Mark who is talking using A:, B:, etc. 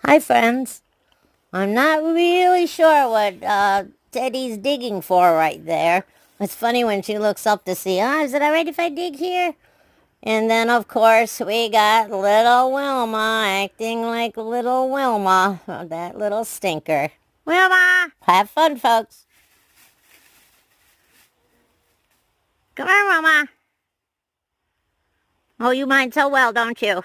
A: Hi, friends. I'm not really sure what Teddy's digging for right there. It's funny when she looks up to see, is it alright if I dig here? And then, of course, we got little Wilma acting like little Wilma, that little stinker. Wilma! Have fun, folks. Come on, Wilma. Oh, you mind so well, don't you?